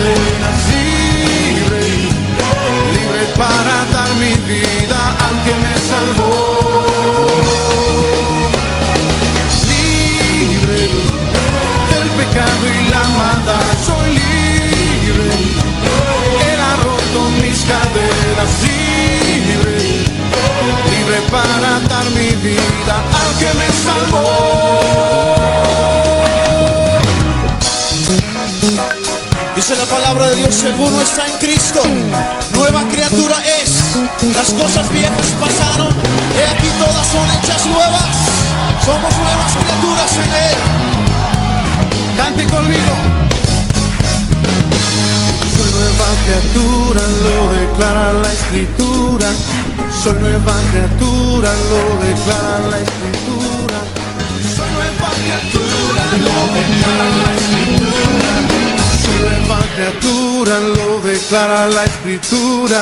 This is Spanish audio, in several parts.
cadenas, libre, libre para dar mi vida al que me salvó. Libre del pecado y la maldad, soy libre. Él ha roto mis cadenas, libre, libre para dar mi vida al que me salvó. Dice la palabra de Dios: si alguno está en Cristo, nueva criatura es. Las cosas viejas pasaron, he aquí todas son hechas nuevas. Somos nuevas criaturas en Él. Cante conmigo. Soy nueva criatura, lo declara la Escritura. Soy nueva criatura, lo declara la Escritura. Soy nueva criatura, lo declara la Escritura. Soy nueva criatura, lo declara la Escritura.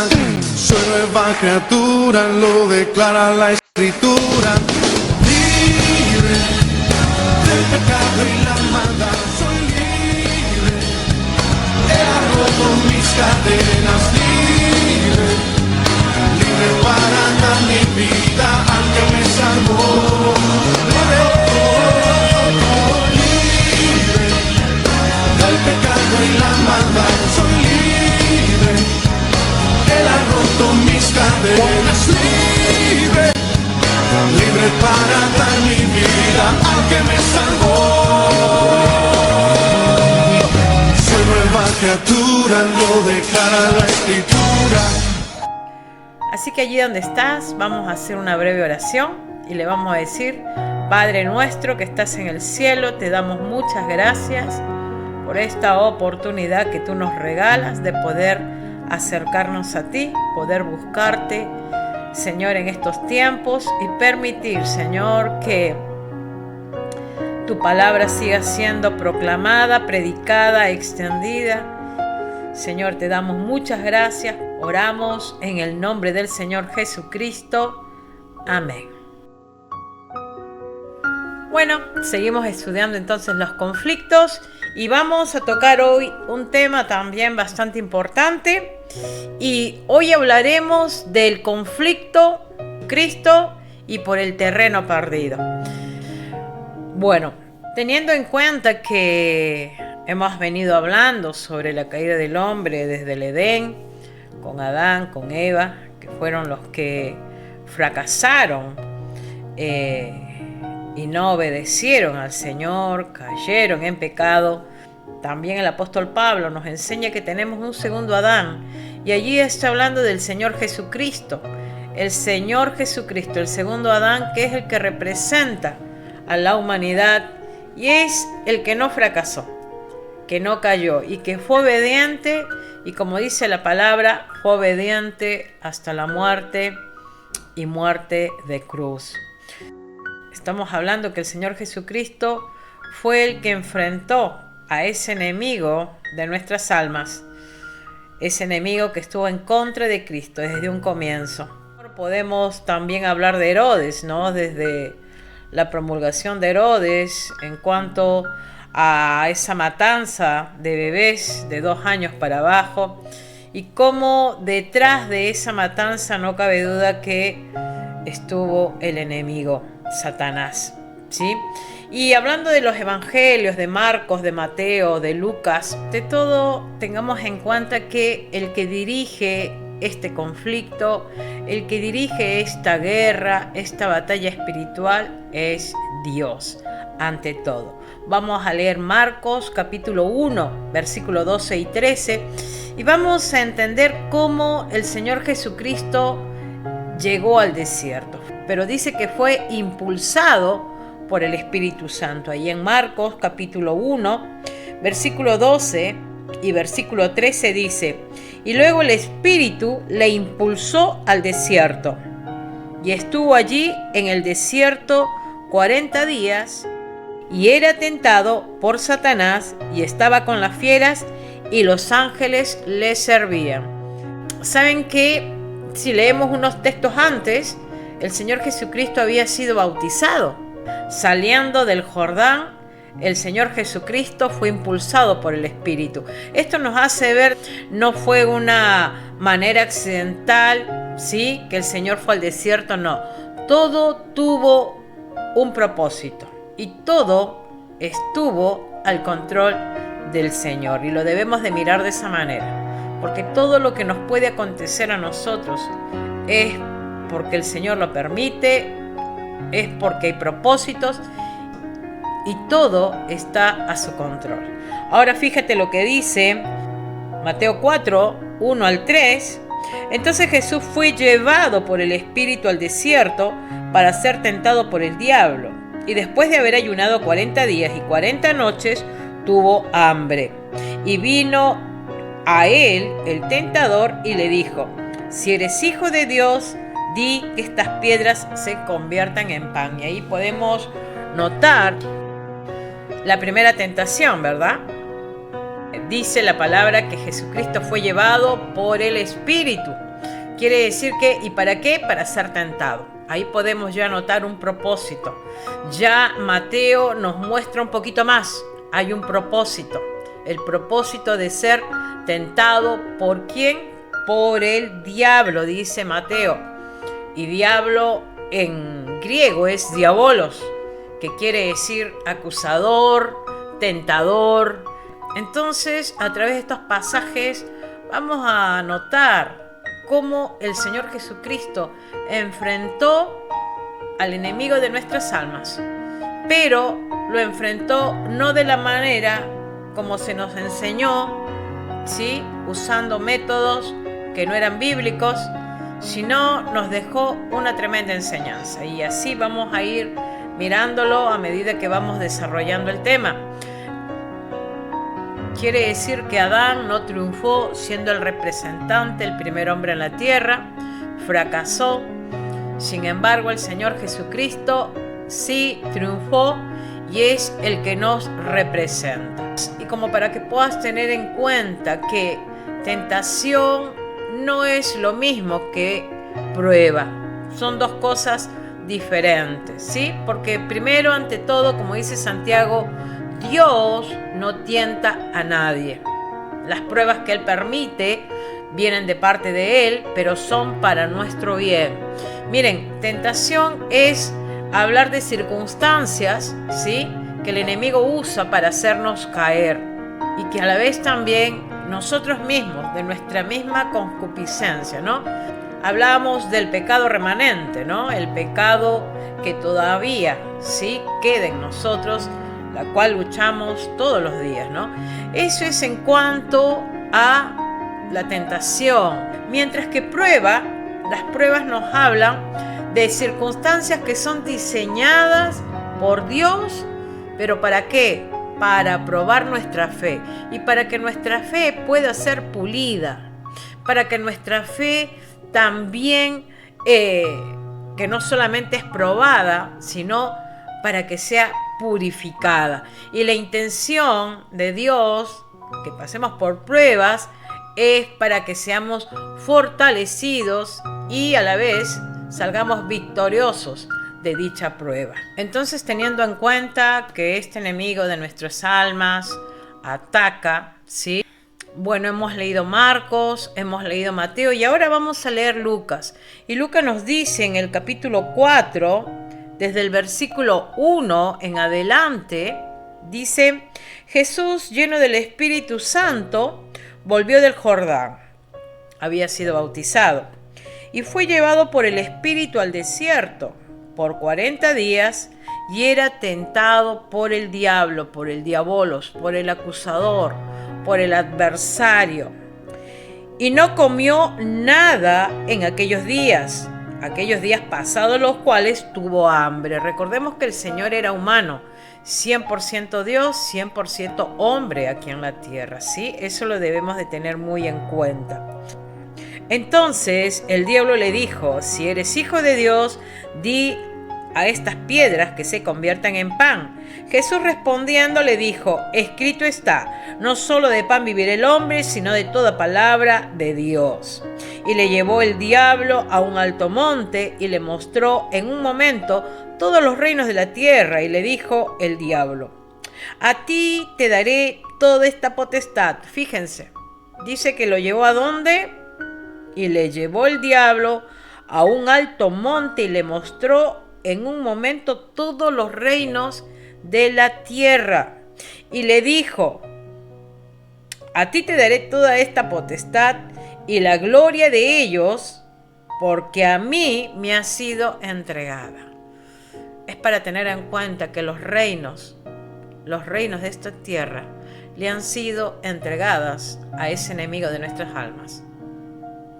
Soy nueva criatura, lo declara la Escritura. Libre del pecado y la maldad, soy libre. He roto mis cadenas, libre, libre para dar mi vida al que me salvó. Libre del pecado y la maldad, soy libre. Él ha roto mis cadenas, libre, libre para dar mi vida al que me salvó. Soy nueva criatura, lo declara la Escritura. Así que allí donde estás, vamos a hacer una breve oración y le vamos a decir: Padre nuestro que estás en el cielo, te damos muchas gracias por esta oportunidad que tú nos regalas de poder acercarnos a ti, poder buscarte, Señor, en estos tiempos y permitir, Señor, que tu palabra siga siendo proclamada, predicada, extendida. Señor, te damos muchas gracias. Oramos en el nombre del Señor Jesucristo. Amén. Bueno, seguimos estudiando entonces los conflictos y vamos a tocar hoy un tema también bastante importante. Y hoy hablaremos del conflicto Cristo y por el terreno perdido. Bueno, teniendo en cuenta que hemos venido hablando sobre la caída del hombre desde el Edén, con Adán, con Eva, que fueron los que fracasaron y no obedecieron al Señor, cayeron en pecado. También el apóstol Pablo nos enseña que tenemos un segundo Adán, y allí está hablando del Señor Jesucristo. El Señor Jesucristo, el segundo Adán, que es el que representa a la humanidad y es el que no fracasó, que no cayó y que fue obediente, y como dice la palabra, fue obediente hasta la muerte y muerte de cruz. Estamos hablando que el Señor Jesucristo fue el que enfrentó a ese enemigo de nuestras almas, ese enemigo que estuvo en contra de Cristo desde un comienzo. Podemos también hablar de Herodes, ¿no? Desde la promulgación de Herodes en cuanto a esa matanza de bebés de 2 años para abajo, y cómo detrás de esa matanza no cabe duda que estuvo el enemigo, Satanás, ¿sí? Y hablando de los evangelios de Marcos, de Mateo, de Lucas, de todo, tengamos en cuenta que el que dirige este conflicto, el que dirige esta guerra, esta batalla espiritual, es Dios, ante todo. Vamos a leer Marcos capítulo 1, versículo 12 y 13, y vamos a entender cómo el Señor Jesucristo llegó al desierto. Pero dice que fue impulsado por el Espíritu Santo. Ahí en Marcos capítulo 1, versículo 12 y versículo 13 dice: y luego el Espíritu le impulsó al desierto, y estuvo allí en el desierto 40 días, y era tentado por Satanás, y estaba con las fieras, y los ángeles le servían. Saben que si leemos unos textos antes, el Señor Jesucristo había sido bautizado. Saliendo del Jordán, el Señor Jesucristo fue impulsado por el Espíritu. Esto nos hace ver, no fue una manera accidental, ¿sí?, que el Señor fue al desierto, no. Todo tuvo un propósito y todo estuvo al control del Señor, y lo debemos de mirar de esa manera, porque todo lo que nos puede acontecer a nosotros es porque el Señor lo permite, es porque hay propósitos, y todo está a su control. Ahora fíjate lo que dice Mateo 4, 1 al 3. Entonces Jesús fue llevado por el Espíritu al desierto para ser tentado por el diablo. Y después de haber ayunado 40 días y 40 noches, tuvo hambre. Y vino a él el tentador y le dijo: si eres hijo de Dios, di que estas piedras se conviertan en pan. Y ahí podemos notar la primera tentación, ¿verdad? Dice la palabra que Jesucristo fue llevado por el Espíritu. Quiere decir que, ¿y para qué? Para ser tentado. Ahí podemos ya notar un propósito. Ya Mateo nos muestra un poquito más. Hay un propósito. El propósito de ser tentado, ¿por quién? Por el diablo, dice Mateo. Y diablo en griego es diabolos, que quiere decir acusador, tentador. Entonces, a través de estos pasajes vamos a notar cómo el Señor Jesucristo enfrentó al enemigo de nuestras almas, pero lo enfrentó no de la manera como se nos enseñó, ¿sí?, usando métodos que no eran bíblicos, sino nos dejó una tremenda enseñanza, y así vamos a ir mirándolo a medida que vamos desarrollando el tema. Quiere decir que Adán no triunfó siendo el representante, el primer hombre en la tierra, fracasó. Sin embargo, el Señor Jesucristo sí triunfó y es el que nos representa. Y como para que puedas tener en cuenta que tentación no es lo mismo que prueba, son dos cosas diferentes, ¿sí? Porque primero, ante todo, como dice Santiago, Dios no tienta a nadie. Las pruebas que Él permite vienen de parte de Él, pero son para nuestro bien. Miren, tentación es hablar de circunstancias, ¿sí?, que el enemigo usa para hacernos caer, y que a la vez también nosotros mismos, de nuestra misma concupiscencia, ¿no? Hablamos del pecado remanente, ¿no? El pecado que todavía sí queda en nosotros, la cual luchamos todos los días, ¿no? Eso es en cuanto a la tentación. Mientras que las pruebas nos hablan de circunstancias que son diseñadas por Dios, pero ¿para qué? Para probar nuestra fe, y para que nuestra fe pueda ser pulida, para que nuestra fe también, que no solamente es probada, sino para que sea purificada. Y la intención de Dios, que pasemos por pruebas, es para que seamos fortalecidos y a la vez salgamos victoriosos de dicha prueba. Entonces, teniendo en cuenta que este enemigo de nuestras almas ataca, ¿sí? Bueno, hemos leído Marcos, hemos leído Mateo, y ahora vamos a leer Lucas. Y Lucas nos dice en el capítulo 4, desde el versículo 1 en adelante, dice: Jesús, lleno del Espíritu Santo, volvió del Jordán. Había sido bautizado y fue llevado por el Espíritu al desierto por 40 días, y era tentado por el diablo, por el diabolos, por el acusador, por el adversario. Y no comió nada en aquellos días pasados los cuales tuvo hambre. Recordemos que el Señor era humano, 100% Dios, 100% hombre aquí en la tierra, ¿sí? Eso lo debemos de tener muy en cuenta. Entonces el diablo le dijo: si eres hijo de Dios, di a estas piedras que se conviertan en pan. Jesús respondiendo le dijo: escrito está, no solo de pan vivirá el hombre, sino de toda palabra de Dios. Y le llevó el diablo a un alto monte y le mostró en un momento todos los reinos de la tierra, y le dijo el diablo: A ti te daré toda esta potestad. Fíjense, dice que lo llevó ¿a dónde? Y le llevó el diablo a un alto monte y le mostró en un momento todos los reinos de la tierra. Y le dijo: a ti te daré toda esta potestad y la gloria de ellos, porque a mí me ha sido entregada. Es para tener en cuenta que los reinos de esta tierra le han sido entregadas a ese enemigo de nuestras almas,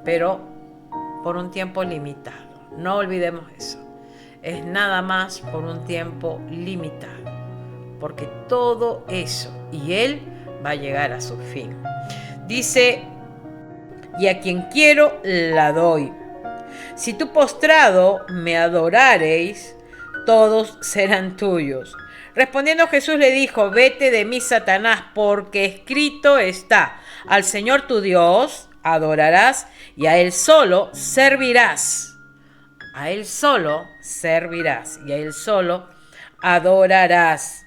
pero por un tiempo limitado. No olvidemos eso. Es nada más por un tiempo limitado, porque todo eso y Él va a llegar a su fin. Dice: y a quien quiero la doy. Si tú postrado me adorareis, todos serán tuyos. Respondiendo Jesús le dijo: vete de mí, Satanás, porque escrito está: al Señor tu Dios adorarás y a Él solo servirás. A Él solo servirás y a Él solo adorarás.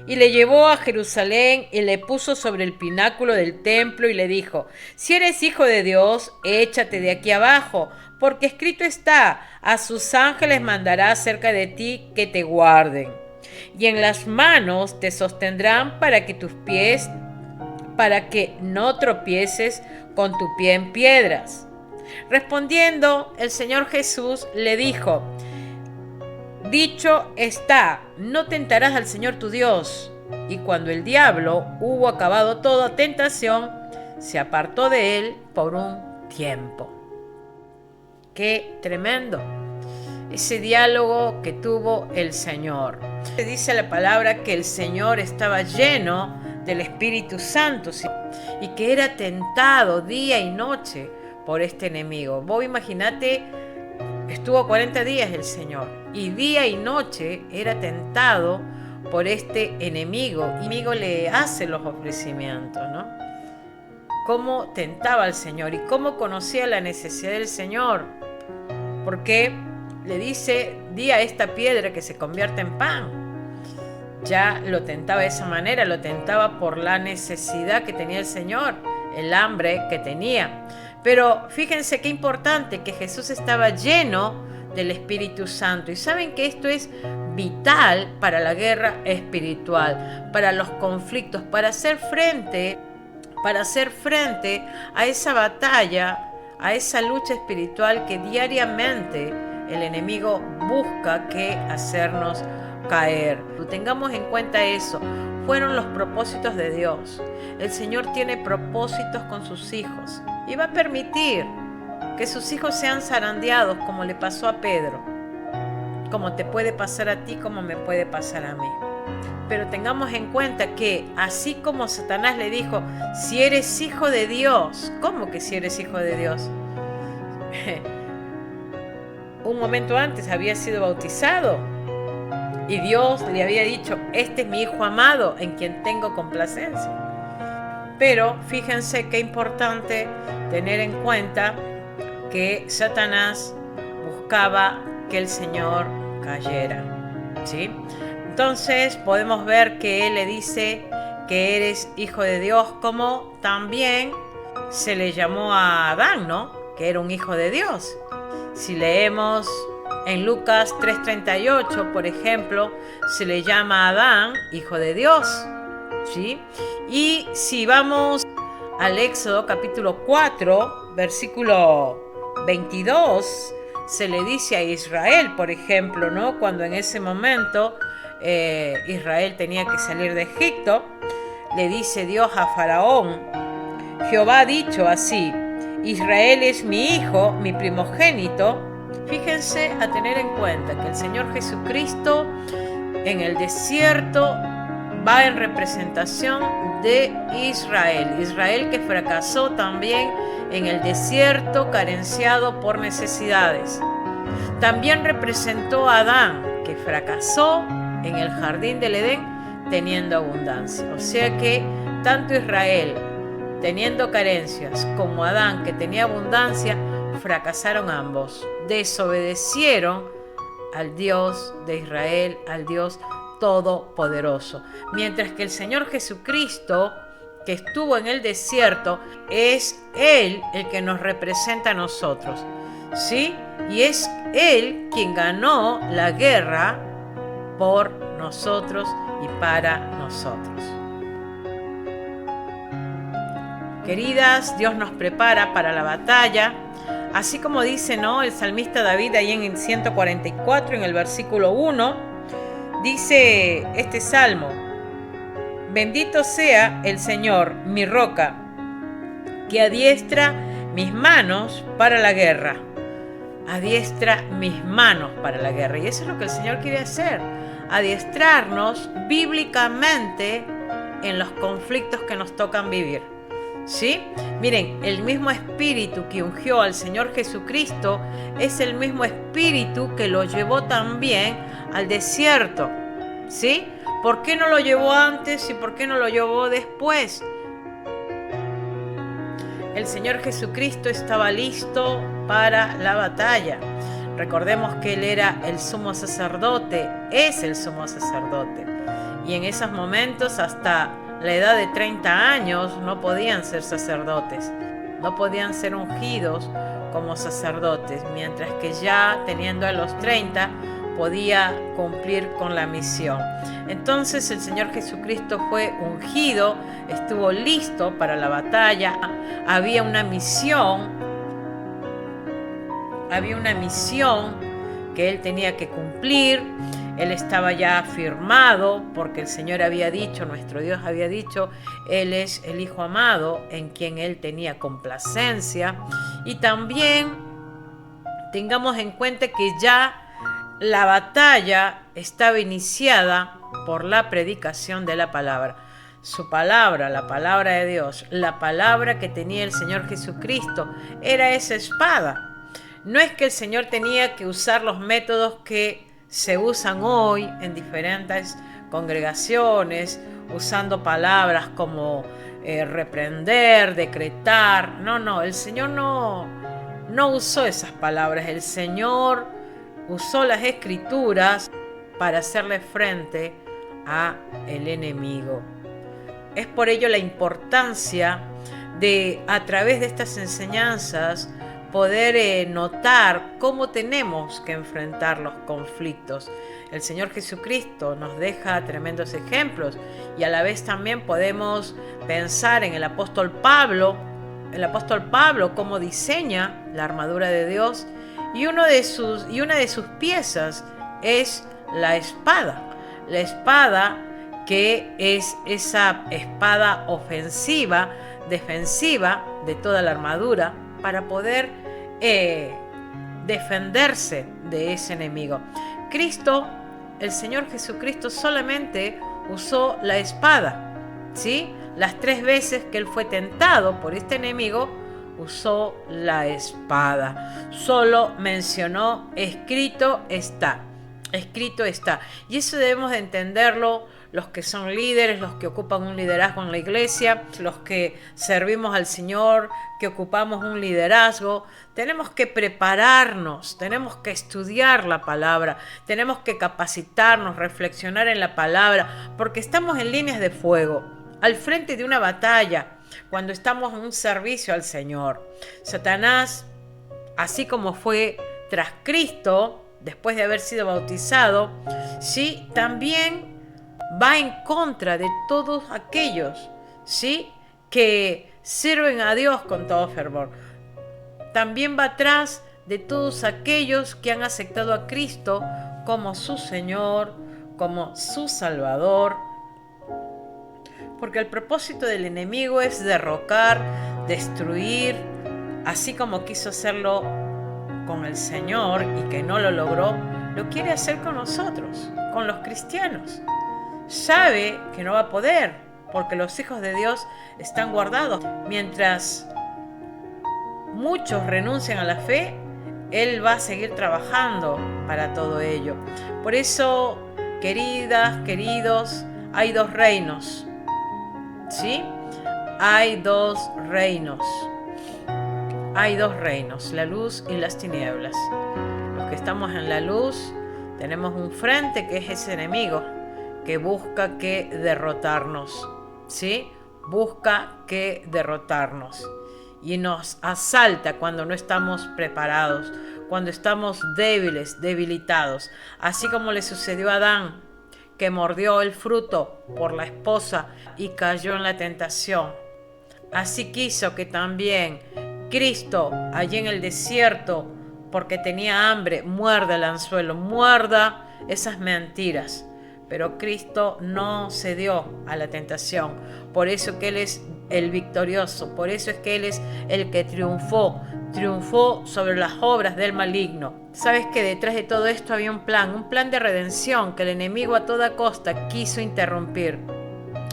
Y le llevó a Jerusalén y le puso sobre el pináculo del templo y le dijo: si eres hijo de Dios, échate de aquí abajo, porque escrito está: a sus ángeles mandará cerca de ti que te guarden, y en las manos te sostendrán para que no tropieces con tu pie en piedras. Respondiendo el Señor Jesús le dijo: dicho está, no tentarás al Señor tu Dios. Y cuando el diablo hubo acabado toda tentación, se apartó de él por un tiempo. ¡Qué tremendo! Ese diálogo que tuvo el Señor. Dice la palabra que el Señor estaba lleno del Espíritu Santo y que era tentado día y noche por este enemigo. Vos imaginate, estuvo 40 días el Señor y día y noche era tentado por este enemigo. Y el enemigo le hace los ofrecimientos, ¿no? Cómo tentaba al Señor y cómo conocía la necesidad del Señor. Porque le dice: di a esta piedra que se convierta en pan. Ya lo tentaba de esa manera, lo tentaba por la necesidad que tenía el Señor, el hambre que tenía. Pero fíjense qué importante, que Jesús estaba lleno del Espíritu Santo. Y saben que esto es vital para la guerra espiritual, para los conflictos, para hacer frente a esa batalla, a esa lucha espiritual que diariamente el enemigo busca que hacernos caer. Tengamos en cuenta eso. Fueron los propósitos de Dios. El Señor tiene propósitos con sus hijos y va a permitir que sus hijos sean zarandeados, como le pasó a Pedro, como te puede pasar a ti, como me puede pasar a mí. Pero tengamos en cuenta que así como Satanás le dijo: si eres hijo de Dios. ¿Cómo que si eres hijo de Dios? Un momento antes había sido bautizado y Dios le había dicho: este es mi hijo amado en quien tengo complacencia. Pero fíjense qué importante tener en cuenta que Satanás buscaba que el Señor cayera, ¿sí? Entonces podemos ver que Él le dice que eres hijo de Dios, como también se le llamó a Adán, ¿no? Que era un hijo de Dios. Si leemos en Lucas 3:38, por ejemplo, se le llama a Adán hijo de Dios, ¿sí? Y si vamos al Éxodo capítulo 4, versículo 22, se le dice a Israel, por ejemplo, ¿no? Cuando en ese momento Israel tenía que salir de Egipto, le dice Dios a Faraón: Jehová ha dicho así: Israel es mi hijo, mi primogénito. Fíjense a tener en cuenta que el Señor Jesucristo en el desierto va en representación de Israel. Israel que fracasó también en el desierto, carenciado por necesidades. También representó a Adán, que fracasó en el jardín del Edén teniendo abundancia. O sea que tanto Israel teniendo carencias como Adán, que tenía abundancia, fracasaron ambos. Desobedecieron al Dios de Israel, al Dios todopoderoso. Mientras que el Señor Jesucristo, que estuvo en el desierto, es Él el que nos representa a nosotros, ¿sí? Y es Él quien ganó la guerra por nosotros y para nosotros. Queridas, Dios nos prepara para la batalla, así como dice, ¿no?, el salmista David ahí en el 144, en el versículo 1, dice este salmo: bendito sea el Señor, mi roca, que adiestra mis manos para la guerra. Adiestra mis manos para la guerra. Y eso es lo que el Señor quiere hacer: adiestrarnos bíblicamente en los conflictos que nos tocan vivir, ¿sí? Miren, el mismo espíritu que ungió al Señor Jesucristo es el mismo espíritu que lo llevó también al desierto, ¿sí? ¿Por qué no lo llevó antes y por qué no lo llevó después? El Señor Jesucristo estaba listo para la batalla. Recordemos que Él era el sumo sacerdote, es el sumo sacerdote. Y en esos momentos, hasta la edad de 30 años, no podían ser sacerdotes, no podían ser ungidos como sacerdotes, mientras que ya teniendo a los 30 podía cumplir con la misión. Entonces el Señor Jesucristo fue ungido, estuvo listo para la batalla. Había una misión que Él tenía que cumplir. Él estaba ya firmado porque el Señor había dicho, nuestro Dios había dicho, Él es el Hijo amado en quien Él tenía complacencia. Y también tengamos en cuenta que ya la batalla estaba iniciada por la predicación de la palabra. Su palabra, la palabra de Dios, la palabra que tenía el Señor Jesucristo, era esa espada. No es que el Señor tenía que usar los métodos que se usan hoy en diferentes congregaciones, usando palabras como reprender, decretar. No, el Señor no usó esas palabras. El Señor usó las Escrituras para hacerle frente a el enemigo. Es por ello la importancia de, a través de estas enseñanzas, poder notar cómo tenemos que enfrentar los conflictos. El Señor Jesucristo nos deja tremendos ejemplos y a la vez también podemos pensar en el apóstol Pablo. El apóstol Pablo cómo diseña la armadura de Dios y una de sus piezas es la espada. La espada que es esa espada ofensiva, defensiva de toda la armadura para poder defenderse de ese enemigo. Cristo, el Señor Jesucristo, solamente usó la espada, ¿sí? Las 3 veces que Él fue tentado por este enemigo, usó la espada. Solo mencionó: escrito está. Escrito está. Y eso debemos de entenderlo los que son líderes, los que ocupan un liderazgo en la iglesia, los que servimos al Señor, que ocupamos un liderazgo. Tenemos que prepararnos, tenemos que estudiar la palabra, tenemos que capacitarnos, reflexionar en la palabra, porque estamos en líneas de fuego, al frente de una batalla, cuando estamos en un servicio al Señor. Satanás, así como fue tras Cristo, después de haber sido bautizado, sí, también va en contra de todos aquellos, ¿sí?, que sirven a Dios con todo fervor. También va atrás de todos aquellos que han aceptado a Cristo como su Señor, como su Salvador. Porque el propósito del enemigo es derrocar, destruir, así como quiso hacerlo con el Señor y que no lo logró, lo quiere hacer con nosotros, con los cristianos. Sabe que no va a poder, porque los hijos de Dios están guardados. Mientras muchos renuncian a la fe, Él va a seguir trabajando para todo ello. Por eso, queridas, queridos, hay 2 reinos, ¿sí? Hay 2 reinos. Hay 2 reinos, la luz y las tinieblas. Los que estamos en la luz tenemos un frente que es ese enemigo, que busca que derrotarnos, ¿sí? Busca que derrotarnos y nos asalta cuando no estamos preparados, cuando estamos débiles, debilitados, así como le sucedió a Adán, que mordió el fruto por la esposa y cayó en la tentación. Así quiso que también Cristo, allí en el desierto, porque tenía hambre, muerda el anzuelo, muerda esas mentiras. Pero Cristo no cedió a la tentación. Por eso que Él es el victorioso, por eso es que Él es el que triunfó sobre las obras del maligno. Sabes que detrás de todo esto había un plan de redención que el enemigo a toda costa quiso interrumpir.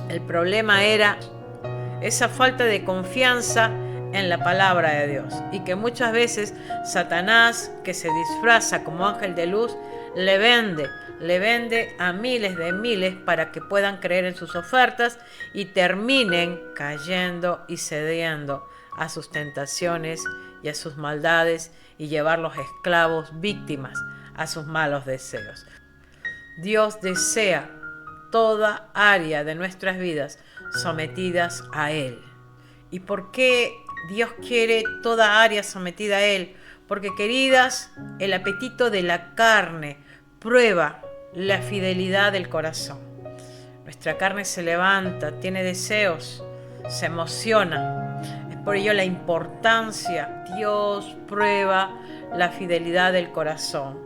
El problema era esa falta de confianza en la palabra de Dios, y que muchas veces Satanás, que se disfraza como ángel de luz, le vende a miles de miles para que puedan creer en sus ofertas y terminen cayendo y cediendo a sus tentaciones y a sus maldades y llevarlos esclavos, víctimas a sus malos deseos. Dios desea toda área de nuestras vidas sometidas a Él. ¿Y por qué Dios quiere toda área sometida a Él? Porque, queridas, el apetito de la carne prueba la fidelidad del corazón. Nuestra carne se levanta, tiene deseos, se emociona. Es por ello la importancia. Dios prueba la fidelidad del corazón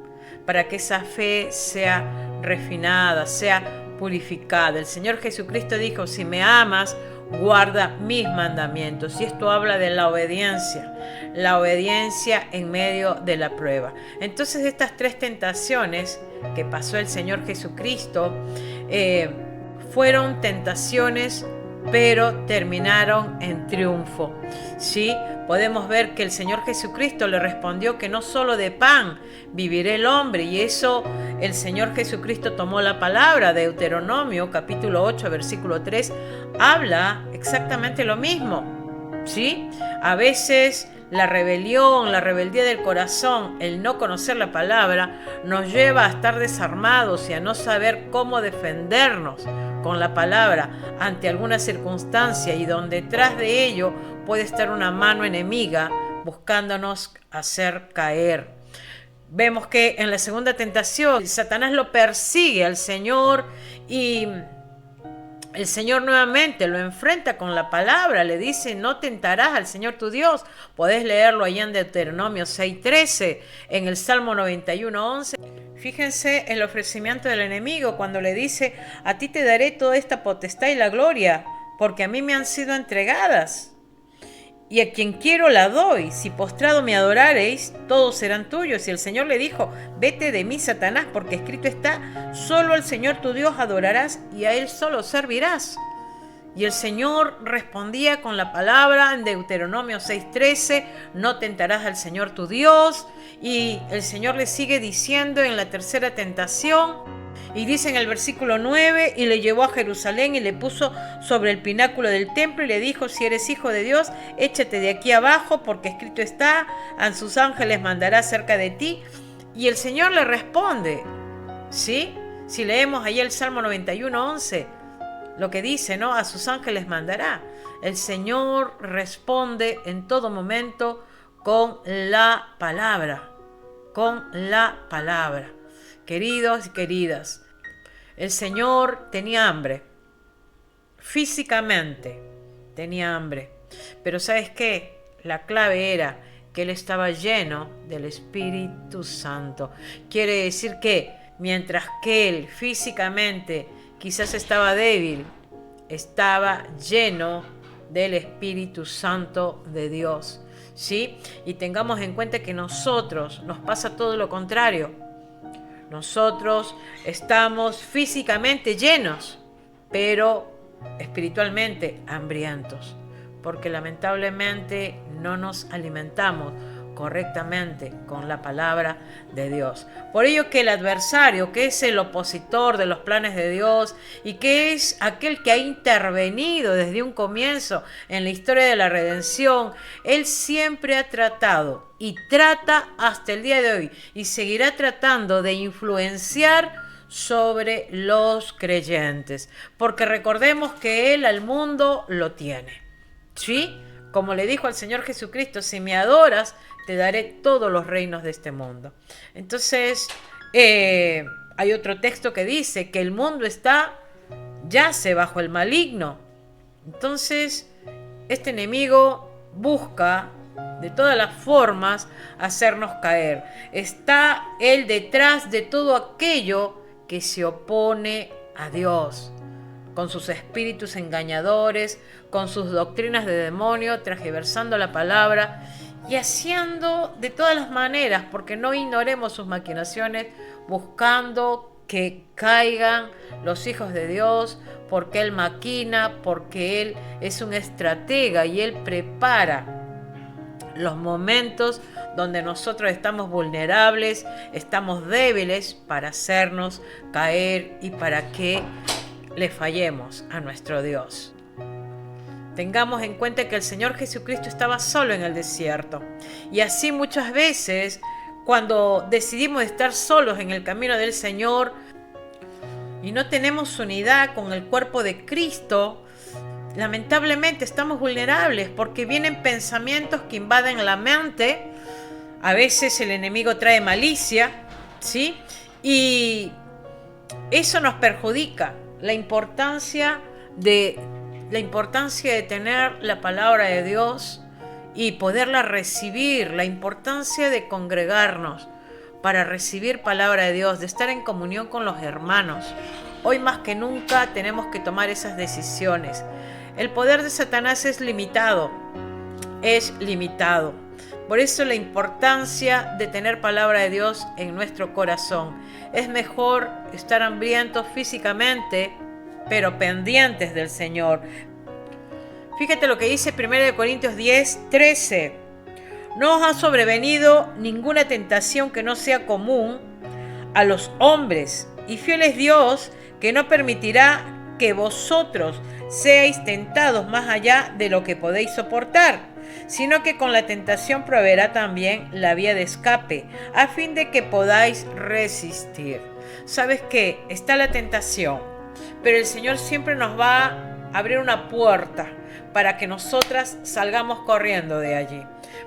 para que esa fe sea refinada, sea purificada. El Señor Jesucristo dijo: si me amas, guarda mis mandamientos. Y esto habla de la obediencia en medio de la prueba. Entonces, estas tres tentaciones que pasó el Señor Jesucristo fueron tentaciones, pero terminaron en triunfo, ¿sí? Podemos ver que el Señor Jesucristo le respondió que no solo de pan vivirá el hombre, y eso el Señor Jesucristo tomó la palabra. Deuteronomio capítulo 8 versículo 3 habla exactamente lo mismo, ¿sí? A veces la rebeldía del corazón, el no conocer la palabra, nos lleva a estar desarmados y a no saber cómo defendernos con la palabra ante alguna circunstancia, y donde detrás de ello puede estar una mano enemiga buscándonos hacer caer. Vemos que en la segunda tentación Satanás lo persigue al Señor, y el Señor nuevamente lo enfrenta con la palabra. Le dice: no tentarás al Señor tu Dios. Podés leerlo allá en Deuteronomio 6:13, en el Salmo 91:11. Fíjense el ofrecimiento del enemigo cuando le dice: a ti te daré toda esta potestad y la gloria, porque a mí me han sido entregadas, y a quien quiero la doy. Si postrado me adorareis, todos serán tuyos. Y el Señor le dijo: vete de mí, Satanás, porque escrito está: solo al Señor tu Dios adorarás y a Él solo servirás. Y el Señor respondía con la palabra en Deuteronomio 6:13: no tentarás al Señor tu Dios. Y el Señor le sigue diciendo en la tercera tentación, y dice en el versículo 9: y le llevó a Jerusalén y le puso sobre el pináculo del templo y le dijo: si eres hijo de Dios, échate de aquí abajo, porque escrito está: a sus ángeles mandará cerca de ti. Y el Señor le responde, ¿sí? Si leemos ahí el Salmo 91:11, lo que dice, ¿no? A sus ángeles mandará. El Señor responde en todo momento con la palabra, Queridos y queridas, el Señor tenía hambre, físicamente tenía hambre, pero ¿sabes qué? La clave era que Él estaba lleno del Espíritu Santo. Quiere decir que mientras que Él físicamente quizás estaba débil, estaba lleno del Espíritu Santo de Dios, ¿sí? Y tengamos en cuenta que nosotros nos pasa todo lo contrario. Nosotros estamos físicamente llenos, pero espiritualmente hambrientos, porque lamentablemente no nos alimentamos correctamente con la palabra de Dios. Por ello que el adversario, que es el opositor de los planes de Dios y que es aquel que ha intervenido desde un comienzo en la historia de la redención, él siempre ha tratado y trata hasta el día de hoy y seguirá tratando de influenciar sobre los creyentes, porque recordemos que Él al mundo lo tiene, ¿sí? Como le dijo al Señor Jesucristo, si me adoras, te daré todos los reinos de este mundo. Entonces, hay otro texto que dice que el mundo yace bajo el maligno. Entonces, este enemigo busca de todas las formas hacernos caer. Está él detrás de todo aquello que se opone a Dios, con sus espíritus engañadores, con sus doctrinas de demonio, transgiversando la palabra y haciendo de todas las maneras, porque no ignoremos sus maquinaciones, buscando que caigan los hijos de Dios, porque Él maquina, porque Él es un estratega y Él prepara los momentos donde nosotros estamos vulnerables, estamos débiles, para hacernos caer y para que le fallemos a nuestro Dios. Tengamos en cuenta que el Señor Jesucristo estaba solo en el desierto. Y así muchas veces, cuando decidimos estar solos en el camino del Señor y no tenemos unidad con el cuerpo de Cristo, lamentablemente estamos vulnerables porque vienen pensamientos que invaden la mente. A veces el enemigo trae malicia, ¿sí? Y eso nos perjudica. La importancia de tener la palabra de Dios y poderla recibir, la importancia de congregarnos para recibir palabra de Dios, de estar en comunión con los hermanos. Hoy más que nunca tenemos que tomar esas decisiones. El poder de Satanás es limitado. Por eso la importancia de tener palabra de Dios en nuestro corazón. Es mejor estar hambrientos físicamente, pero pendientes del Señor. Fíjate lo que dice 1 Corintios 10:13. No os ha sobrevenido ninguna tentación que no sea común a los hombres, y fiel es Dios, que no permitirá que vosotros seáis tentados más allá de lo que podéis soportar, sino que con la tentación proveerá también la vía de escape, a fin de que podáis resistir. ¿Sabes qué? Está la tentación, pero el Señor siempre nos va a abrir una puerta para que nosotras salgamos corriendo de allí,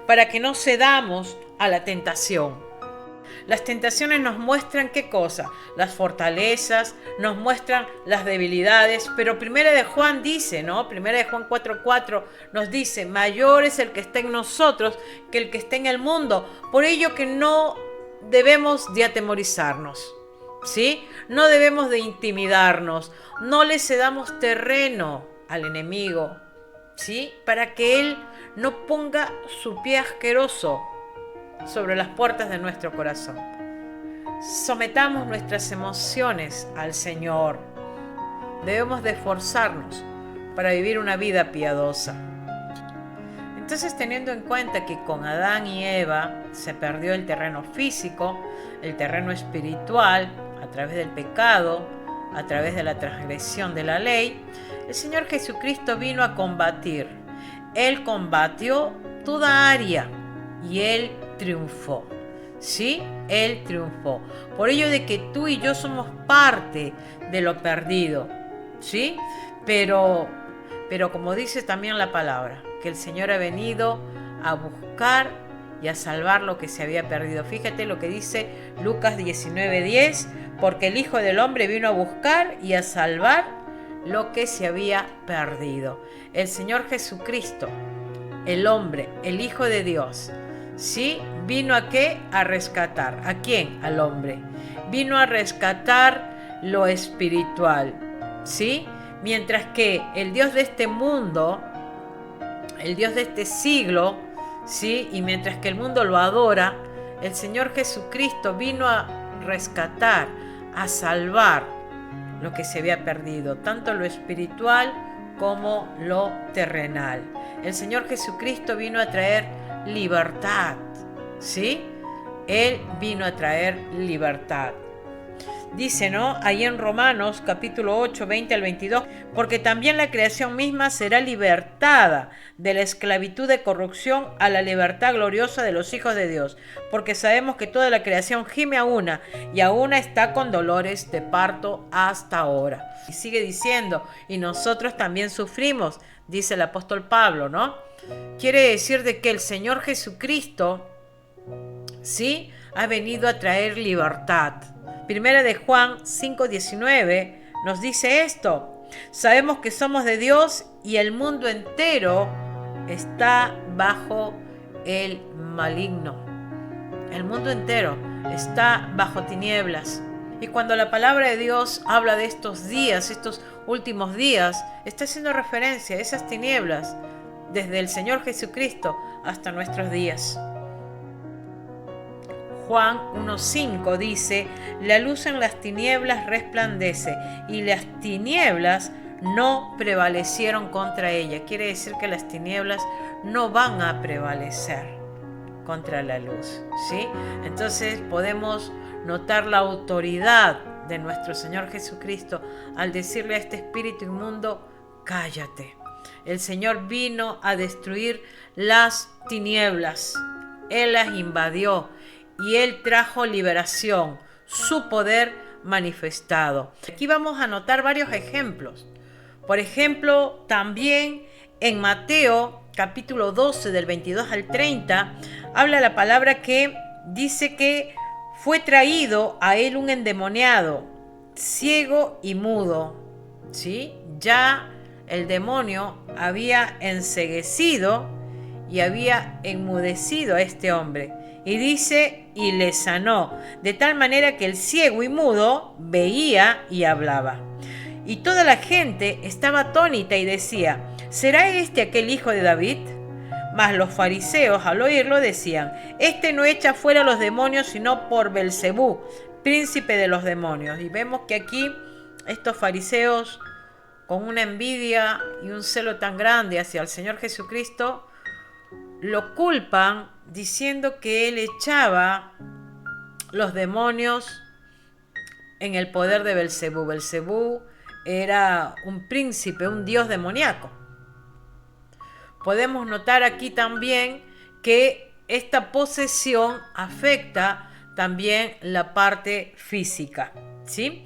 para que no cedamos a la tentación. Las tentaciones nos muestran ¿qué cosa? Las fortalezas, nos muestran las debilidades, pero Primera de Juan dice, ¿no? Primera de Juan 4:4 nos dice, mayor es el que está en nosotros que el que está en el mundo. Por ello que no debemos de atemorizarnos, ¿sí? No debemos de intimidarnos, no le cedamos terreno al enemigo, ¿sí? Para que él no ponga su pie asqueroso sobre las puertas de nuestro corazón. Sometamos nuestras emociones al Señor. Debemos de esforzarnos para vivir una vida piadosa. Entonces, teniendo en cuenta que con Adán y Eva se perdió el terreno físico, el terreno espiritual, a través del pecado, a través de la transgresión de la ley, el Señor Jesucristo vino a combatir. Él combatió toda área y Él triunfó. ¿Sí? Él triunfó. Por ello de que tú y yo somos parte de lo perdido. ¿Sí? Pero como dice también la palabra, que el Señor ha venido a buscar y a salvar lo que se había perdido. Fíjate lo que dice Lucas 19:10, porque el Hijo del Hombre vino a buscar y a salvar lo que se había perdido. El Señor Jesucristo, el hombre, el Hijo de Dios, ¿sí? ¿Vino a qué? A rescatar. ¿A quién? Al hombre. Vino a rescatar lo espiritual, ¿sí? Mientras que el Dios de este mundo, el Dios de este siglo, ¿sí? Y mientras que el mundo lo adora, el Señor Jesucristo vino a rescatar, a salvar lo que se había perdido, tanto lo espiritual como lo terrenal. El Señor Jesucristo vino a traer libertad, ¿sí? Él vino a traer libertad. dice, ¿no? Ahí en Romanos capítulo 8, 20 al 22, porque también la creación misma será libertada de la esclavitud de corrupción a la libertad gloriosa de los hijos de Dios, porque sabemos que toda la creación gime a una y a una está con dolores de parto hasta ahora. Y sigue diciendo, y nosotros también sufrimos, dice el apóstol Pablo, ¿no? Quiere decir de que el Señor Jesucristo, ¿sí?, ha venido a traer libertad. Primera de Juan 5:19 nos dice esto: sabemos que somos de Dios y el mundo entero está bajo el maligno. El mundo entero está bajo tinieblas. Y cuando la palabra de Dios habla de estos días, estos últimos días, está haciendo referencia a esas tinieblas desde el Señor Jesucristo hasta nuestros días. Juan 1:5 dice, la luz en las tinieblas resplandece y las tinieblas no prevalecieron contra ella. Quiere decir que las tinieblas no van a prevalecer contra la luz, ¿sí? Entonces podemos notar la autoridad de nuestro Señor Jesucristo al decirle a este espíritu inmundo, cállate. El Señor vino a destruir las tinieblas. Él las invadió y Él trajo liberación, su poder manifestado. Aquí vamos a notar varios ejemplos. Por ejemplo, también en Mateo capítulo 12 del 22 al 30, habla la palabra que dice que fue traído a Él un endemoniado, ciego y mudo, ¿sí? Ya el demonio había enceguecido y había enmudecido a este hombre. Y dice, y le sanó, de tal manera que el ciego y mudo veía y hablaba. Y toda la gente estaba atónita y decía, ¿será este aquel hijo de David? Mas los fariseos al oírlo decían, este no echa fuera los demonios sino por Belcebú, príncipe de los demonios. Y vemos que aquí estos fariseos, con una envidia y un celo tan grande hacia el Señor Jesucristo, lo culpan diciendo que él echaba los demonios en el poder de Belcebú. Belcebú era un príncipe, un dios demoníaco. Podemos notar aquí también que esta posesión afecta también la parte física, ¿sí?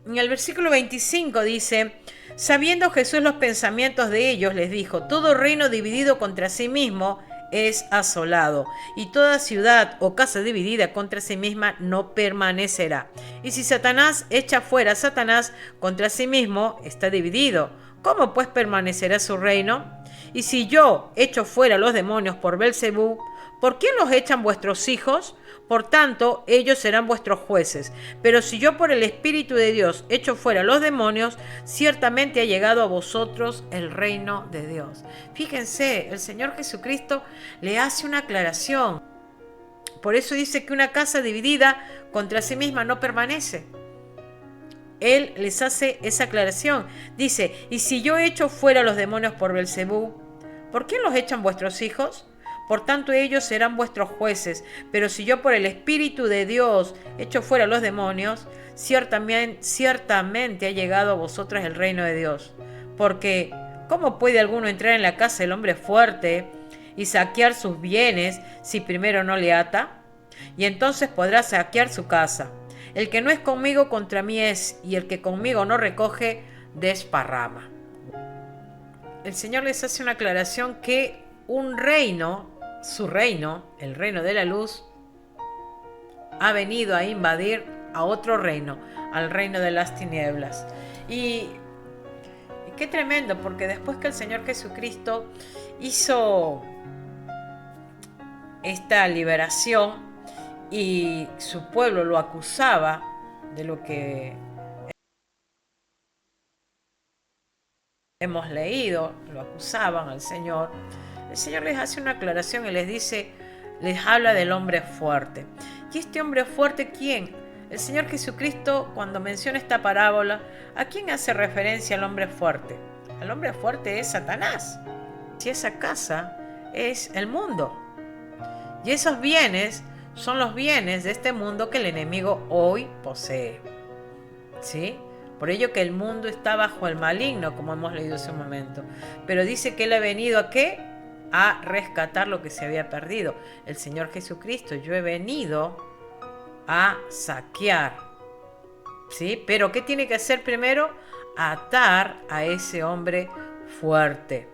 En el versículo 25 dice, sabiendo Jesús los pensamientos de ellos, les dijo, todo reino dividido contra sí mismo es asolado, y toda ciudad o casa dividida contra sí misma no permanecerá. Y si Satanás echa fuera a Satanás contra sí mismo, está dividido. ¿Cómo pues permanecerá su reino? Y si yo echo fuera los demonios por Belcebú, ¿por quién los echan vuestros hijos? Por tanto, ellos serán vuestros jueces. Pero si yo por el Espíritu de Dios echo fuera los demonios, ciertamente ha llegado a vosotros el reino de Dios. Fíjense, el Señor Jesucristo le hace una aclaración. Por eso dice que una casa dividida contra sí misma no permanece. Él les hace esa aclaración. Dice, y si yo echo fuera los demonios por Belcebú, ¿por quién los echan vuestros hijos? Por tanto ellos serán vuestros jueces. Pero si yo por el Espíritu de Dios echo fuera los demonios, ciertamente ha llegado a vosotros el reino de Dios. Porque, ¿cómo puede alguno entrar en la casa del hombre fuerte y saquear sus bienes si primero no le ata? Y entonces podrá saquear su casa. El que no es conmigo contra mí es, y el que conmigo no recoge, desparrama. El Señor les hace una aclaración que un reino, su reino, el reino de la luz, ha venido a invadir a otro reino, al reino de las tinieblas. Y qué tremendo, porque después que el Señor Jesucristo hizo esta liberación y su pueblo lo acusaba de lo que hemos leído, lo acusaban al Señor, el Señor les hace una aclaración y les dice, les habla del hombre fuerte. ¿Y este hombre fuerte quién? El Señor Jesucristo, cuando menciona esta parábola, ¿a quién hace referencia al hombre fuerte? El hombre fuerte es Satanás. Si esa casa es el mundo. Y esos bienes son los bienes de este mundo que el enemigo hoy posee. ¿sí? Por ello que el mundo está bajo el maligno, como hemos leído hace un momento. Pero dice que Él ha venido ¿a qué? A rescatar lo que se había perdido. El Señor Jesucristo, yo he venido a saquear, ¿sí? Pero ¿qué tiene que hacer primero? Atar a ese hombre fuerte,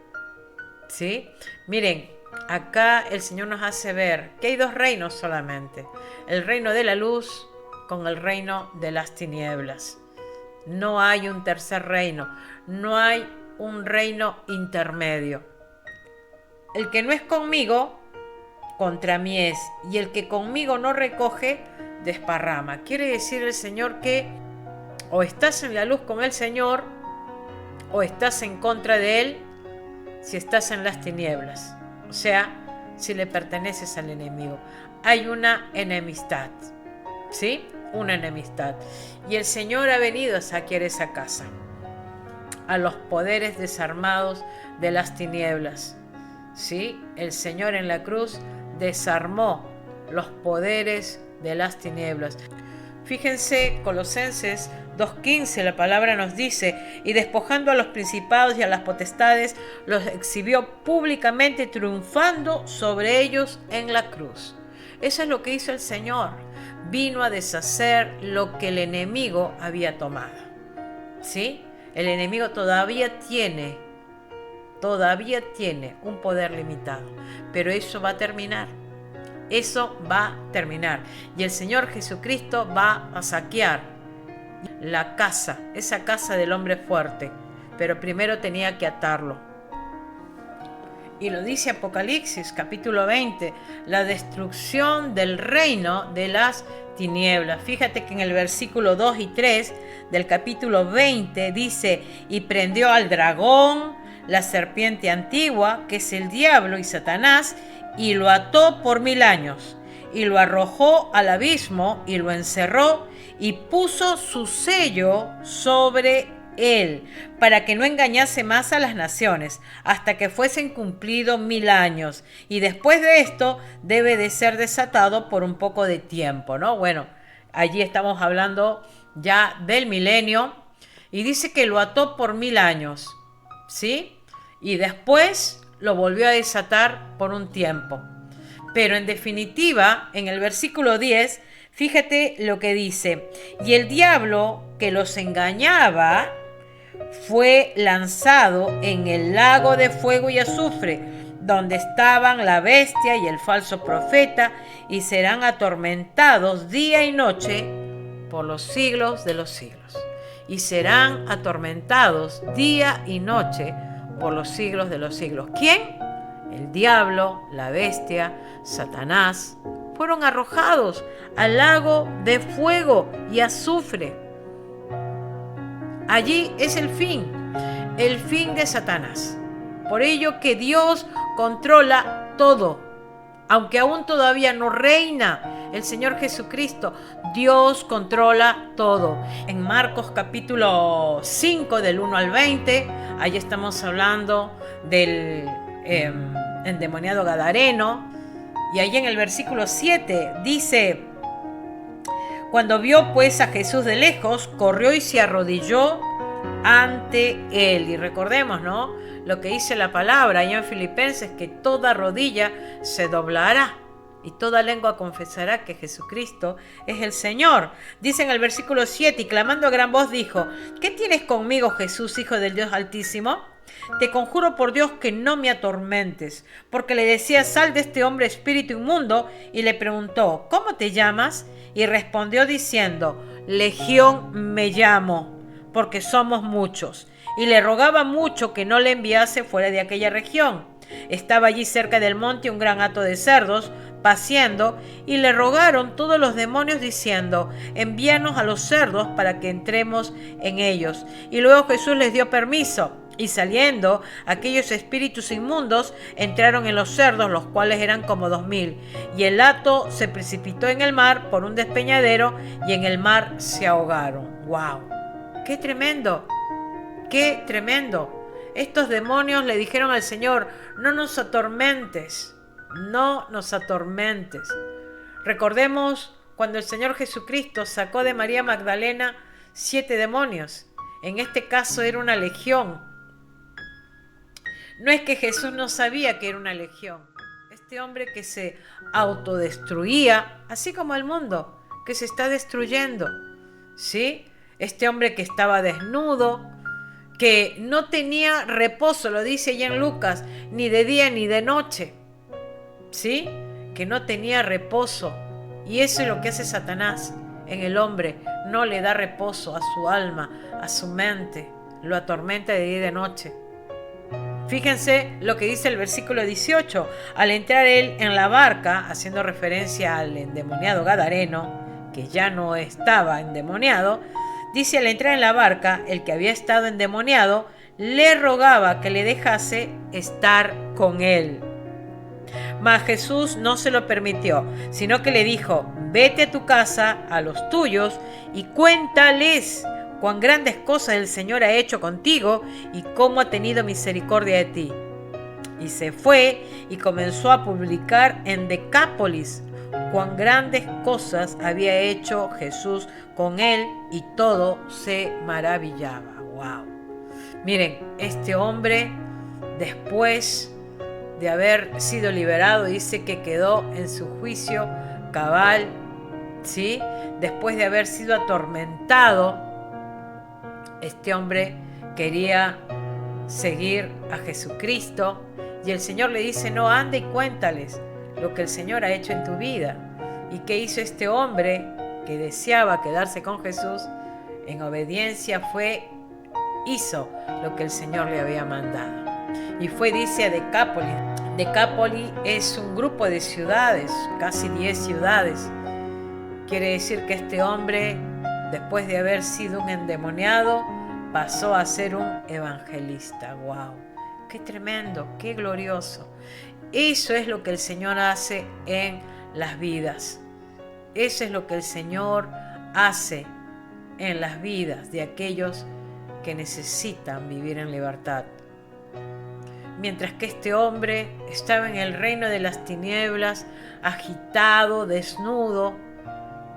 ¿sí? Miren, acá el Señor nos hace ver que hay dos reinos solamente. El reino de la luz con el reino de las tinieblas. No hay un tercer reino, no hay un reino intermedio. El que no es conmigo, contra mí es, y el que conmigo no recoge, desparrama. Quiere decir el Señor que o estás en la luz con el Señor, o estás en contra de Él si estás en las tinieblas. O sea, si le perteneces al enemigo. Hay una enemistad, ¿sí? Una enemistad. Y el Señor ha venido a saquear esa casa, a los poderes desarmados de las tinieblas, ¿sí? El Señor en la cruz desarmó los poderes de las tinieblas. Fíjense, Colosenses 2:15, la palabra nos dice, y despojando a los principados y a las potestades, los exhibió públicamente, triunfando sobre ellos en la cruz. Eso es lo que hizo el Señor. Vino a deshacer lo que el enemigo había tomado, ¿sí? El enemigo todavía tiene un poder limitado, pero eso va a terminar. Eso va a terminar. Y el Señor Jesucristo va a saquear la casa, esa casa del hombre fuerte. Pero primero tenía que atarlo. Y lo dice Apocalipsis, capítulo 20, la destrucción del reino de las tinieblas. Fíjate que en el versículo 2 y 3 del capítulo 20 dice, y prendió al dragón, la serpiente antigua, que es el diablo y Satanás, y lo ató por 1000 años, y lo arrojó al abismo, y lo encerró, y puso su sello sobre él, para que no engañase más a las naciones, hasta que fuesen cumplidos 1000 años, y después de esto debe de ser desatado por un poco de tiempo, ¿no? Bueno, allí estamos hablando ya del milenio, y dice que lo ató por 1000 años, ¿sí? Y después lo volvió a desatar por un tiempo. Pero en definitiva, en el versículo 10, fíjate lo que dice, y el diablo que los engañaba fue lanzado en el lago de fuego y azufre, donde estaban la bestia y el falso profeta, y serán atormentados día y noche por los siglos de los siglos. Y serán atormentados día y noche por los siglos de los siglos. ¿Quién? El diablo, la bestia, Satanás, fueron arrojados al lago de fuego y azufre. Allí es el fin de Satanás. Por ello que Dios controla todo, aunque aún todavía no reina el Señor Jesucristo, Dios controla todo. En Marcos capítulo 5 del 1 al 20, ahí estamos hablando del endemoniado gadareno, y ahí en el versículo 7 dice, cuando vio pues a Jesús de lejos, corrió y se arrodilló ante él. Y recordemos, ¿no?, lo que dice la palabra ahí en Filipenses, que toda rodilla se doblará y toda lengua confesará que Jesucristo es el Señor. Dice en el versículo 7, y clamando a gran voz dijo, ¿qué tienes conmigo, Jesús, Hijo del Dios Altísimo? Te conjuro por Dios que no me atormentes. Porque le decía, sal de este hombre espíritu inmundo, y le preguntó, ¿cómo te llamas? Y respondió diciendo, Legión me llamo, porque somos muchos. Y le rogaba mucho que no le enviase fuera de aquella región. Estaba allí cerca del monte un gran hato de cerdos, paciendo, y le rogaron todos los demonios diciendo, envíanos a los cerdos para que entremos en ellos. Y luego Jesús les dio permiso, y saliendo aquellos espíritus inmundos entraron en los cerdos, los cuales eran como 2000. Y el hato se precipitó en el mar por un despeñadero, y en el mar se ahogaron. ¡Wow! ¡Qué tremendo! ¡Qué tremendo! Estos demonios le dijeron al Señor, no nos atormentes, no nos atormentes. Recordemos cuando el Señor Jesucristo sacó de María Magdalena 7 demonios. En este caso era una legión. No es que Jesús no sabía que era una legión. Este hombre que se autodestruía, así como el mundo, que se está destruyendo. ¿Sí? Este hombre que estaba desnudo, que no tenía reposo, lo dice allá en Lucas, ni de día ni de noche. ¿Sí? Que no tenía reposo. Y eso es lo que hace Satanás en el hombre. No le da reposo a su alma, a su mente. Lo atormenta de día y de noche. Fíjense lo que dice el versículo 18. Al entrar él en la barca, haciendo referencia al endemoniado gadareno, que ya no estaba endemoniado, dice: al entrar en la barca, el que había estado endemoniado le rogaba que le dejase estar con él. Mas Jesús no se lo permitió, sino que le dijo: vete a tu casa, a los tuyos, y cuéntales cuán grandes cosas el Señor ha hecho contigo y cómo ha tenido misericordia de ti. Y se fue y comenzó a publicar en Decápolis cuán grandes cosas había hecho Jesús con él, y todo se maravillaba. ¡Wow! Miren, este hombre, después de haber sido liberado, dice que quedó en su juicio cabal, ¿sí? Después de haber sido atormentado, este hombre quería seguir a Jesucristo, y el Señor le dice: no, anda y cuéntales lo que el Señor ha hecho en tu vida. ¿Y qué hizo este hombre que deseaba quedarse con Jesús? En obediencia hizo lo que el Señor le había mandado. Y fue, dice, a Decápolis. Decápolis es un grupo de ciudades, casi 10 ciudades. Quiere decir que este hombre, después de haber sido un endemoniado, pasó a ser un evangelista. ¡Wow! ¡Qué tremendo! ¡Qué glorioso! Eso es lo que el Señor hace en las vidas. Eso es lo que el Señor hace en las vidas de aquellos que necesitan vivir en libertad. Mientras que este hombre estaba en el reino de las tinieblas, agitado, desnudo,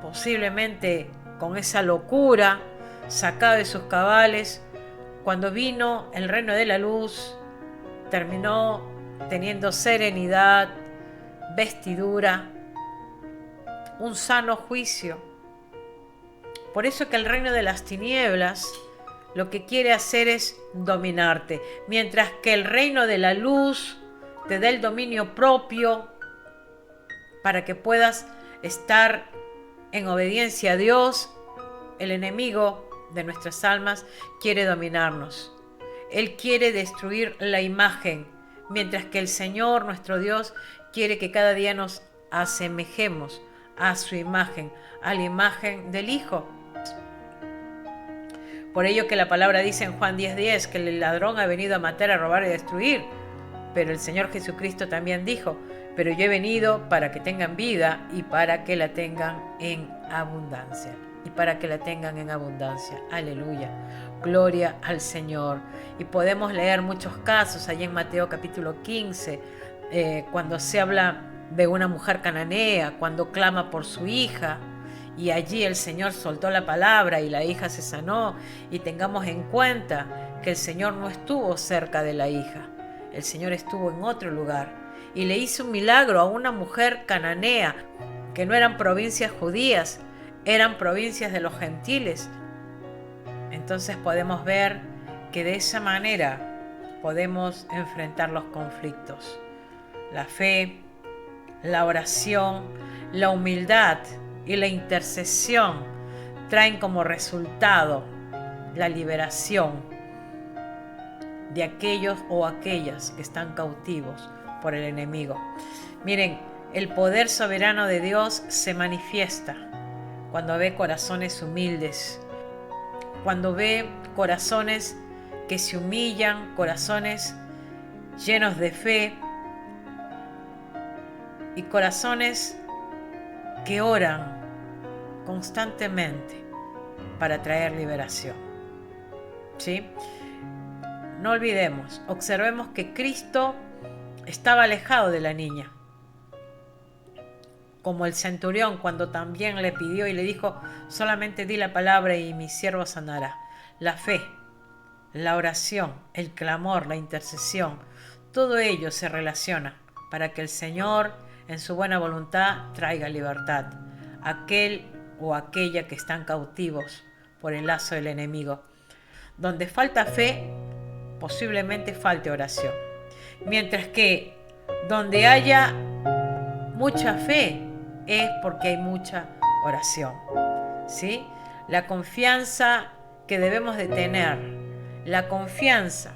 posiblemente con esa locura, sacado de sus cabales, cuando vino el reino de la luz, terminó teniendo serenidad, vestidura, un sano juicio. Por eso que el reino de las tinieblas lo que quiere hacer es dominarte, mientras que el reino de la luz te da el dominio propio para que puedas estar en obediencia a Dios. El enemigo de nuestras almas quiere dominarnos. Él quiere destruir la imagen, mientras que el Señor, nuestro Dios, quiere que cada día nos asemejemos a su imagen, a la imagen del Hijo. Por ello que la palabra dice en Juan 10:10 que el ladrón ha venido a matar, a robar y a destruir. Pero el Señor Jesucristo también dijo: pero yo he venido para que tengan vida y para que la tengan en abundancia. Y para que la tengan en abundancia. Aleluya. Gloria al Señor. Y podemos leer muchos casos allí en Mateo capítulo 15, cuando se habla de una mujer cananea, cuando clama por su hija. Y allí el Señor soltó la palabra y la hija se sanó. Y tengamos en cuenta que el Señor no estuvo cerca de la hija. El Señor estuvo en otro lugar. Y le hizo un milagro a una mujer cananea, que no eran provincias judías, eran provincias de los gentiles. Entonces podemos ver que de esa manera podemos enfrentar los conflictos. La fe, la oración, la humildad y la intercesión traen como resultado la liberación de aquellos o aquellas que están cautivos por el enemigo. Miren, el poder soberano de Dios se manifiesta cuando ve corazones humildes, cuando ve corazones que se humillan, corazones llenos de fe y corazones que oran constantemente para traer liberación. ¿Sí? No olvidemos, observemos que Cristo estaba alejado de la niña. como el centurión cuando también le pidió y le dijo, solamente di la palabra y mi siervo sanará. La fe, la oración, el clamor, la intercesión, todo ello se relaciona para que el Señor, en su buena voluntad, traiga libertad a aquel o aquella que están cautivos por el lazo del enemigo. Donde falta fe, posiblemente falte oración. Mientras que donde haya mucha fe es porque hay mucha oración. ¿Sí? La confianza que debemos de tener, la confianza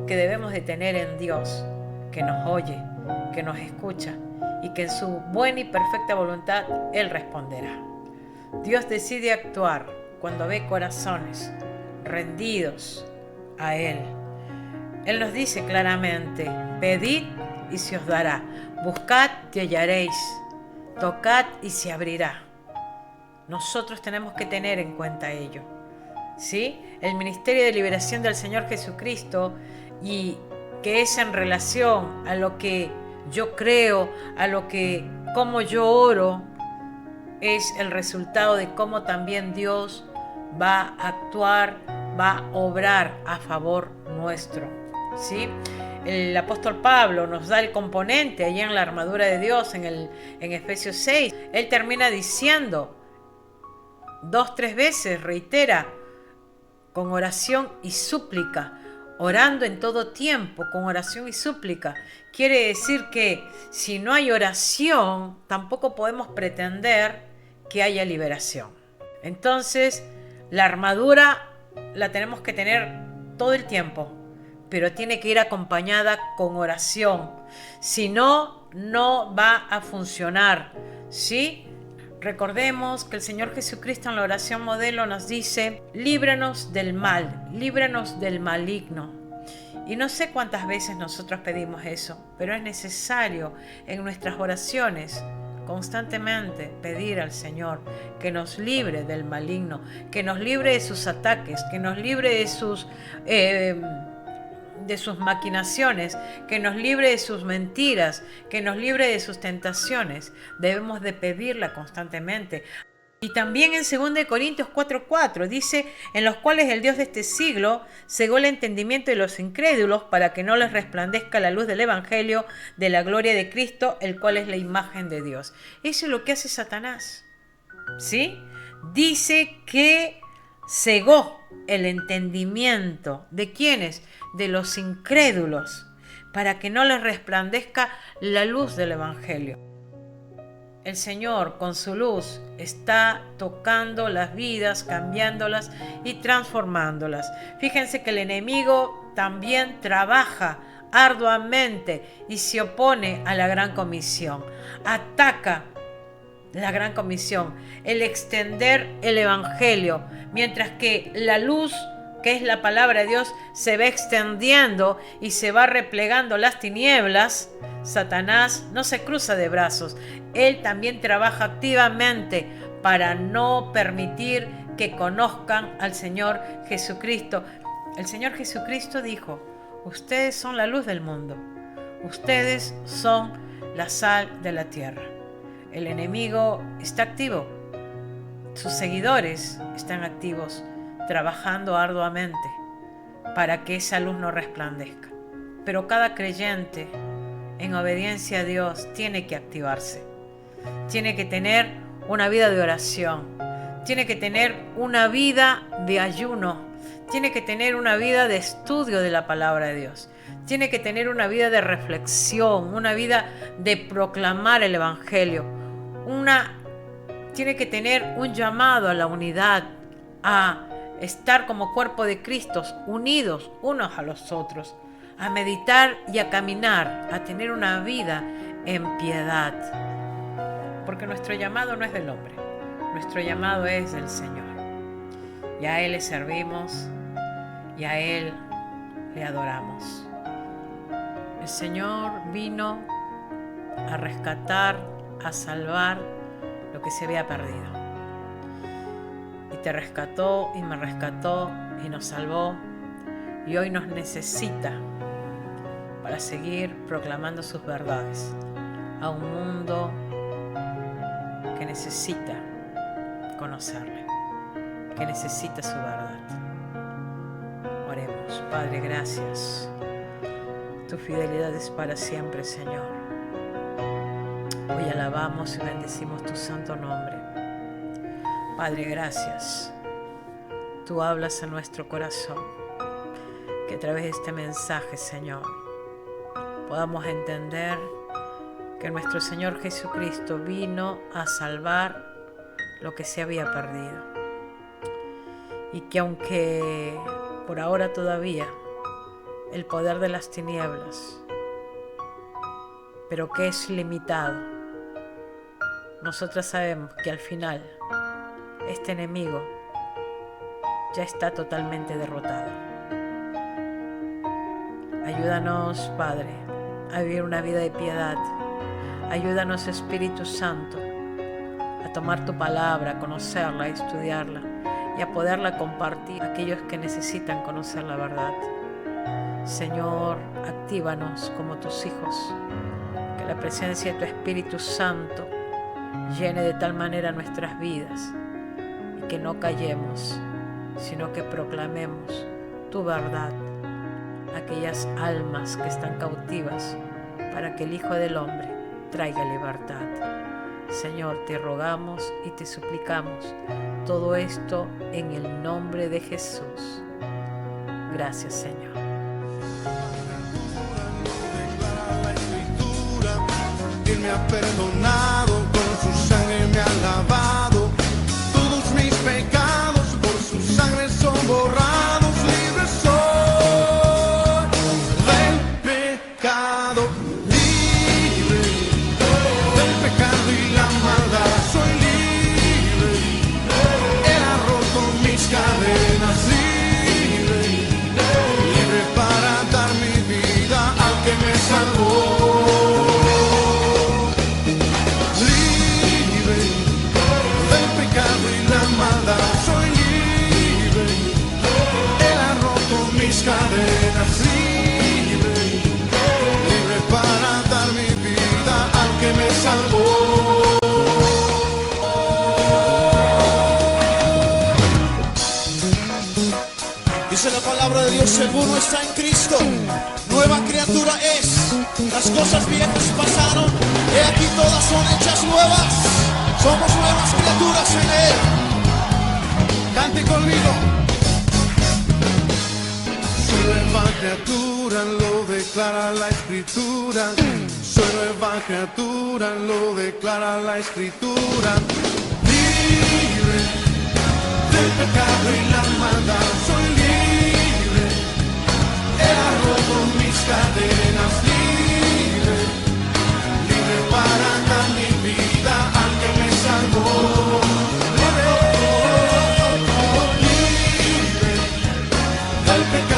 que debemos de tener en Dios, que nos oye, que nos escucha y que en su buena y perfecta voluntad Él responderá. Dios decide actuar cuando ve corazones rendidos a Él. Él nos dice claramente, pedid y se os dará, buscad y hallaréis, tocad y se abrirá. Nosotros tenemos que tener en cuenta ello, ¿sí? El ministerio de liberación del Señor Jesucristo, y que es en relación a lo que yo creo, a lo que, como yo oro, es el resultado de cómo también Dios va a actuar, va a obrar a favor nuestro, ¿sí? El apóstol Pablo nos da el componente allí en la armadura de Dios en Efesios 6. Él termina diciendo 2-3 veces, reitera, con oración y súplica, orando en todo tiempo, con oración y súplica. Quiere decir que si no hay oración, tampoco podemos pretender que haya liberación. Entonces, la armadura la tenemos que tener todo el tiempo, pero tiene que ir acompañada con oración. Si no, no va a funcionar, ¿sí? Recordemos que el Señor Jesucristo en la oración modelo nos dice, líbranos del mal, líbranos del maligno. Y no sé cuántas veces nosotros pedimos eso, pero es necesario en nuestras oraciones constantemente pedir al Señor que nos libre del maligno, que nos libre de sus ataques, que nos libre de sus maquinaciones, que nos libre de sus mentiras, que nos libre de sus tentaciones. Debemos de pedirla constantemente. Y también en 2 Corintios 4:4 dice, en los cuales el Dios de este siglo cegó el entendimiento de los incrédulos para que no les resplandezca la luz del Evangelio de la gloria de Cristo, el cual es la imagen de Dios. Eso es lo que hace Satanás, ¿sí? Dice que cegó el entendimiento. ¿De quiénes? De los incrédulos, para que no les resplandezca la luz del Evangelio. El Señor con su luz está tocando las vidas, cambiándolas y transformándolas. Fíjense que el enemigo también trabaja arduamente y se opone a la gran comisión. Ataca la gran comisión, el extender el Evangelio, mientras que la luz, que es la palabra de Dios, se va extendiendo y se va replegando las tinieblas. Satanás no se cruza de brazos. Él también trabaja activamente para no permitir que conozcan al Señor Jesucristo. El Señor Jesucristo dijo, ustedes son la luz del mundo, ustedes son la sal de la tierra. El enemigo está activo, sus seguidores están activos, trabajando arduamente para que esa luz no resplandezca. Pero cada creyente, en obediencia a Dios, tiene que activarse. Tiene que tener una vida de oración. Tiene que tener una vida de ayuno. Tiene que tener una vida de estudio de la palabra de Dios. Tiene que tener una vida de reflexión, una vida de proclamar el Evangelio. Tiene que tener un llamado a la unidad, a estar como cuerpo de Cristo, unidos unos a los otros, a meditar y a caminar, a tener una vida en piedad. Porque nuestro llamado no es del hombre, nuestro llamado es del Señor. Y a Él le servimos y a Él le adoramos. El Señor vino a rescatar, a salvar lo que se había perdido. Y te rescató y me rescató y nos salvó. Y hoy nos necesita para seguir proclamando sus verdades a un mundo que necesita conocerle, que necesita su verdad. Oremos. Padre, gracias. Tu fidelidad es para siempre, Señor. Hoy alabamos y bendecimos tu santo nombre. Padre, gracias. Tú hablas a nuestro corazón. Que a través de este mensaje, Señor, podamos entender que nuestro Señor Jesucristo vino a salvar lo que se había perdido. Y que aunque por ahora todavía el poder de las tinieblas, pero que es limitado, nosotros sabemos que al final este enemigo ya está totalmente derrotado. Ayúdanos, Padre, a vivir una vida de piedad. Ayúdanos, Espíritu Santo, a tomar tu palabra, a conocerla, a estudiarla y a poderla compartir a aquellos que necesitan conocer la verdad. Señor, actívanos como tus hijos, que la presencia de tu Espíritu Santo llene de tal manera nuestras vidas y que no callemos, sino que proclamemos tu verdad a aquellas almas que están cautivas para que el Hijo del Hombre traiga libertad. Señor, te rogamos y te suplicamos todo esto en el nombre de Jesús. Gracias, Señor. Él me ha perdonado, con su sangre me ha lavado. Todos mis pecados por su sangre son borrados. Libre soy del pecado, libre del pecado y la maldad. Soy libre, Él ha roto mis cadenas. Libre, libre para dar mi vida al que me salvó. Cadenas, libre, libre para dar mi vida al que me salvó. Dice la palabra de Dios: si alguno está en Cristo, nueva criatura es. Las cosas viejas pasaron, he aquí todas son hechas nuevas. Somos nuevas criaturas en Él. Cante conmigo. Nueva criatura, lo declara la Escritura. Soy nueva criatura, lo declara la Escritura. Libre del pecado y la maldad. Soy libre, Él ha roto mis cadenas. Libre, libre para dar mi vida al que me salvó. Libre del pecado.